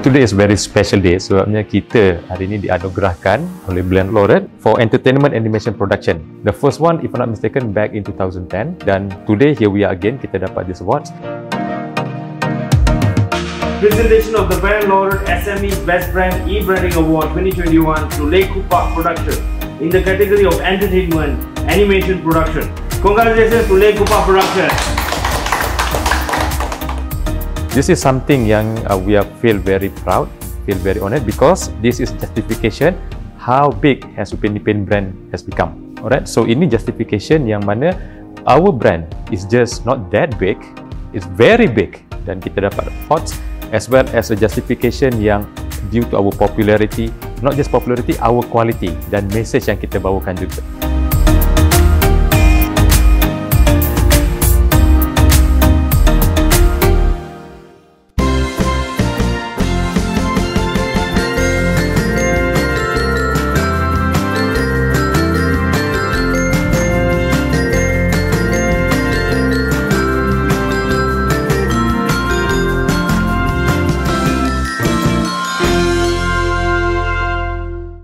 Today is very special day sebabnya kita hari ini dianugerahkan oleh Brilliant Laureate for Entertainment Animation Production. The first one, if I'm not mistaken, back in 2010, dan today here we are again, kita dapat this award. Presentation of the Brilliant Laureate SME's Best Brand E-Branding Award 2021 to Lake Kupak Production in the category of Entertainment Animation Production. Congratulations to Lake Kupak Production. This is something yang we feel very proud, feel very honored, because this is justification how big has Upin Ipin brand has become. Alright, so ini justification yang mana our brand is just not that big, it's very big, dan kita dapat awards as well as a justification yang due to our popularity, not just popularity, our quality dan message yang kita bawakan juga.